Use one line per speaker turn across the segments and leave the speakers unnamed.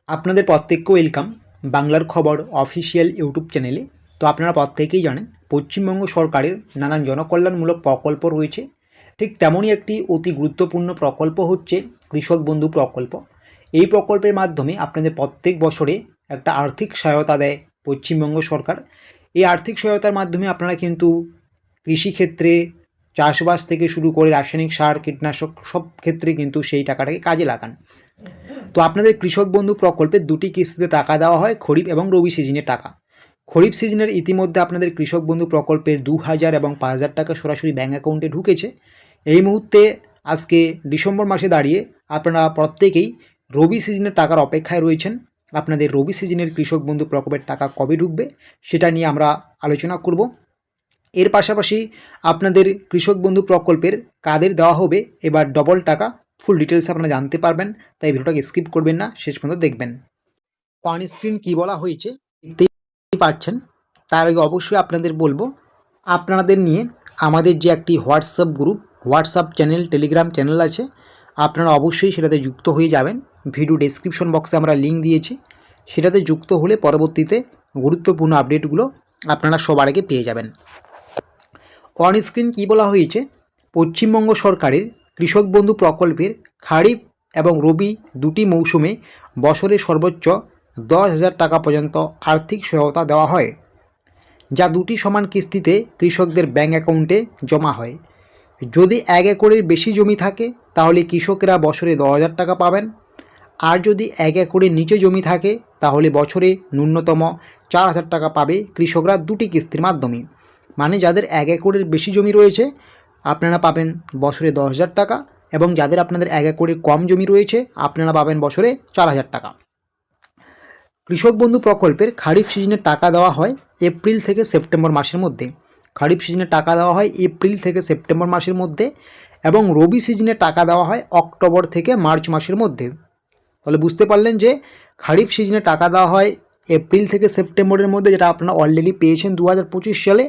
আপনাদের প্রত্যেককে ওয়েলকাম বাংলার খবর অফিসিয়াল ইউটিউব চ্যানেলে। তো আপনারা প্রত্যেকেই জানেন পশ্চিমবঙ্গ সরকারের নানান জনকল্যাণমূলক প্রকল্প রয়েছে। ঠিক তেমনই একটি অতি গুরুত্বপূর্ণ প্রকল্প হচ্ছে কৃষক বন্ধু প্রকল্প। এই প্রকল্পের মাধ্যমে আপনাদের প্রত্যেক বছরে একটা আর্থিক সহায়তা দেয় পশ্চিমবঙ্গ সরকার। এই আর্থিক সহায়তার মাধ্যমে আপনারা কিন্তু কৃষিক্ষেত্রে চাষবাস থেকে শুরু করে রাসায়নিক সার কীটনাশক সব ক্ষেত্রে কিন্তু সেই টাকাটাকে কাজে লাগান। তো আপনাদের কৃষক বন্ধু প্রকল্পে দুটি কিস্তিতে টাকা দেওয়া হয়, খরিফ এবং রবি সিজনের টাকা। খরিফ সিজনের ইতিমধ্যে আপনাদের কৃষক বন্ধু প্রকল্পের 2000 এবং 5000 টাকা সরাসরি ব্যাঙ্ক অ্যাকাউন্টে ঢুকেছে। এই মুহূর্তে আজকে ডিসেম্বর মাসে দাঁড়িয়ে আপনারা প্রত্যেকেই রবি সিজনের টাকার অপেক্ষায় রয়েছেন। আপনাদের রবি সিজনের কৃষক বন্ধু প্রকল্পের টাকা কবে ঢুকবে সেটা নিয়ে আমরা আলোচনা করব। এর পাশাপাশি আপনাদের কৃষক বন্ধু প্রকল্পের কাদের দেওয়া হবে এবার ডবল টাকা, ফুল ডিটেলস আপনারা জানতে পারবেন। তাই ভিডিওটাকে স্কিপ করবেন না, শেষ পর্যন্ত দেখবেন। অন স্ক্রিন কী বলা হয়েছে দেখতেই পাচ্ছেন। তার আগে অবশ্যই আপনাদের বলবো, আপনাদের নিয়ে আমাদের যে একটি WhatsApp group, WhatsApp channel, Telegram channel আছে, আপনারা অবশ্যই সেটাতে যুক্ত হয়ে যাবেন। ভিডিও ডেসক্রিপশন বক্সে আমরা লিঙ্ক দিয়েছি, সেটাতে যুক্ত হলে পরবর্তীতে গুরুত্বপূর্ণ আপডেটগুলো আপনারা সবার আগে পেয়ে যাবেন। অন স্ক্রিন কী বলা হয়েছে, পশ্চিমবঙ্গ সরকারের কৃষক বন্ধু প্রকল্পের খারিফ এবং রবি দুটি মৌসুমে বছরে সর্বোচ্চ 10,000 টাকা পর্যন্ত আর্থিক সহায়তা দেওয়া হয়, যা দুটি সমান কিস্তিতে কৃষকদের ব্যাঙ্ক অ্যাকাউন্টে জমা হয়। যদি 1 একরের বেশি জমি থাকে তাহলে কৃষকেরা বছরে 10,000 টাকা পাবেন, আর যদি 1 একরের নিচে জমি থাকে তাহলে বছরে ন্যূনতম 4,000 টাকা পাবে কৃষকরা দুটি কিস্তির মাধ্যমে। মানে যাদের 1 একরের বেশি জমি রয়েছে আপনারা পাবেন বছরে 10,000 টাকা, এবং যাদের আপনাদের 1 একরের কম জমি রয়েছে আপনারা পাবেন বছরে 4,000 টাকা। কৃষক বন্ধু প্রকল্পের খারিফ সিজনে টাকা দেওয়া হয় এপ্রিল থেকে সেপ্টেম্বর মাসের মধ্যে। খারিফ সিজনে টাকা দেওয়া হয় এপ্রিল থেকে সেপ্টেম্বর মাসের মধ্যে, এবং রবি সিজনে টাকা দেওয়া হয় অক্টোবর থেকে মার্চ মাসের মধ্যে। তাহলে বুঝতে পারলেন যে খারিফ সিজনে টাকা দেওয়া হয় এপ্রিল থেকে সেপ্টেম্বরের মধ্যে, যেটা আপনারা অলরেডি পেয়েছেন 2025 সালে,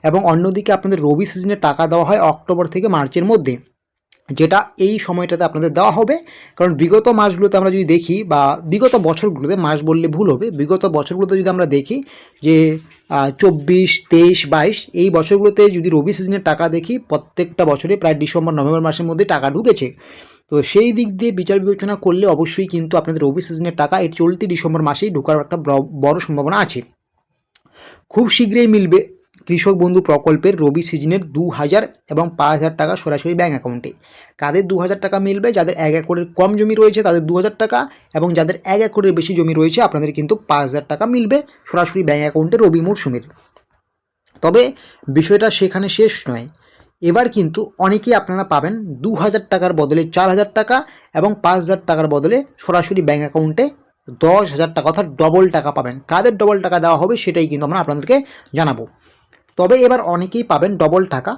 এবং অন্যদিকে আপনাদের রবি সিজনে টাকা দেওয়া হয় অক্টোবর থেকে মার্চের মধ্যে, যেটা এই সময়টাতে আপনাদের দেওয়া হবে। কারণ বিগত মাসগুলোতে আমরা যদি দেখি, বা বিগত বছরগুলোতে, মাস বললে ভুল হবে, বিগত বছরগুলোতে যদি আমরা দেখি যে 24, 23, 22 এই বছরগুলোতে যদি রবি সিজনের টাকা দেখি, প্রত্যেকটা বছরে প্রায় ডিসেম্বর নভেম্বর মাসের মধ্যে টাকা ঢুকেছে। তো সেই দিক দিয়ে বিচার বিবেচনা করলে অবশ্যই কিন্তু আপনাদের রবি সিজনের টাকা এই চলতি ডিসেম্বর মাসেই ঢোকার একটা বড় সম্ভাবনা আছে। খুব শীঘ্রই মিলবে কৃষক বন্ধু প্রকল্পের রবি সিজনের 2,000 এবং 5,000 টাকা সরাসরি ব্যাঙ্ক অ্যাকাউন্টে। কাদের 2,000 টাকা মিলবে? যাদের 1 একরের কম জমি রয়েছে তাদের 2,000 টাকা, এবং যাদের 1 একরের বেশি জমি রয়েছে আপনাদের কিন্তু 5,000 টাকা মিলবে সরাসরি ব্যাঙ্ক অ্যাকাউন্টে রবি মরশুমের। তবে বিষয়টা সেখানে শেষ নয়। এবার কিন্তু অনেকেই আপনারা পাবেন 2,000 টাকার বদলে 4,000 টাকা, এবং 5,000 টাকার বদলে সরাসরি ব্যাঙ্ক অ্যাকাউন্টে 10,000 টাকা, অর্থাৎ ডবল টাকা পাবেন। কাদের ডবল টাকা দেওয়া হবে সেটাই কিন্তু আমরা আপনাদেরকে জানাবো। তবে এবার অনেকেই পাবেন ডবল টাকা।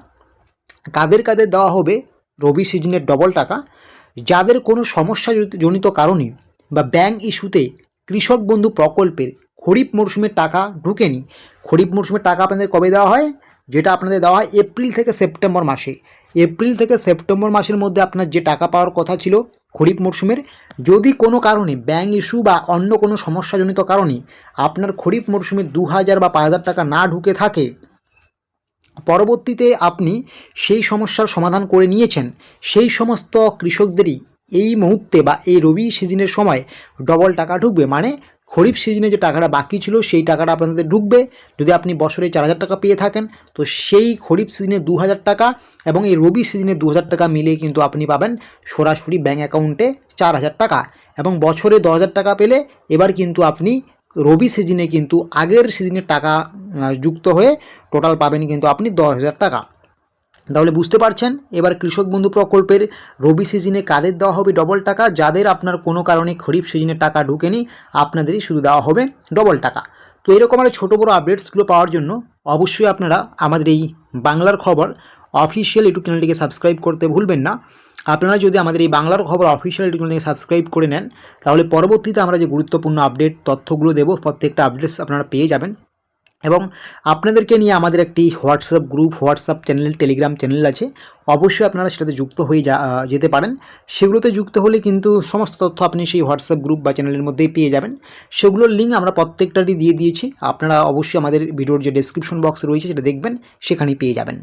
কাদের কাদের দেওয়া হবে রবি সিজনের ডবল টাকা? যাদের কোনো সমস্যা জনিত কারণে বা ব্যাংক ইস্যুতে কৃষক বন্ধু প্রকল্পের খরিফ মরশুমের টাকা ঢুকেনি। খরিফ মরশুমের টাকা আপনাদের কবে দেওয়া হয়? যেটা আপনাদের দেওয়া হয় এপ্রিল থেকে সেপ্টেম্বর মাসে। এপ্রিল থেকে সেপ্টেম্বর মাসের মধ্যে আপনার যে টাকা পাওয়ার কথা ছিল খরিফ মরশুমের, যদি কোনো কারণে ব্যাংক ইস্যু বা অন্য কোনো সমস্যাজনিত কারণে আপনার খরিফ মরশুমে 2,000 বা 5,000 টাকা না ঢুকে থাকে, পরবর্তীতে আপনি সেই সমস্যার সমাধান করে নিয়েছেন, সেই সমস্ত কৃষকদেরই এই মুহূর্তে বা এই রবি সিজনের সময় ডবল টাকা ঢুকবে। মানে খরিফ সিজনে যে টাকাটা বাকি ছিল সেই টাকাটা আপনাদের ঢুকবে। যদি আপনি বছরে 4,000 টাকা পেয়ে থাকেন তো সেই খরিফ সিজনে 2,000 টাকা এবং এই রবি সিজনে 2,000 টাকা মিলিয়ে কিন্তু আপনি পাবেন সরাসরি ব্যাঙ্ক অ্যাকাউন্টে 4,000 টাকা। এবং বছরে 10,000 টাকা পেলে এবার কিন্তু আপনি রবি সিজনে কিন্তু আগের সিজনের টাকা যুক্ত হয়ে টোটাল পাবেন কিন্তু আপনি 10,000 টাকা। তাহলে বুঝতে পারছেন এবার কৃষক বন্ধু প্রকল্পের রবি সিজনে কাদের দেওয়া হবে ডবল টাকা? যাদের আপনার কোনো কারণে খরিফ সিজনে টাকা ঢুকেনি আপনাদেরই শুধু দেওয়া হবে ডবল টাকা। তো এরকম আরও ছোটো বড়ো আপডেটসগুলো পাওয়ার জন্য অবশ্যই আপনারা আমাদের এই বাংলার খবর অফিসিয়াল ইউটিউব চ্যানেলটিকে সাবস্ক্রাইব করতে ভুলবেন না। আপনারা যদি আমাদের এই বাংলার খবর অফিসিয়াল ইউটিউব চ্যানেলটিকে সাবস্ক্রাইব করে নেন তাহলে পরবর্তীতে আমরা যে গুরুত্বপূর্ণ আপডেট তথ্যগুলো দেবো প্রত্যেকটা আপডেটস আপনারা পেয়ে যাবেন। এবং আপনাদেরকে নিয়ে আমাদের একটি WhatsApp group, WhatsApp channel, Telegram channel আছে। অবশ্যই আপনারা সেটাতে যুক্ত হয়ে যেতে পারেন। সেগুলোতে যুক্ত হলে কিন্তু সমস্ত তথ্য আপনি সেই হোয়াটসঅ্যাপ গ্রুপ বা চ্যানেলের মধ্যেই পেয়ে যাবেন। সেগুলোর লিঙ্ক আমরা প্রত্যেকটারই দিয়ে দিয়েছি। আপনারা অবশ্যই আমাদের ভিডিওর যে ডেসক্রিপশন বক্স রয়েছে সেটা দেখবেন, সেখানেই পেয়ে যাবেন।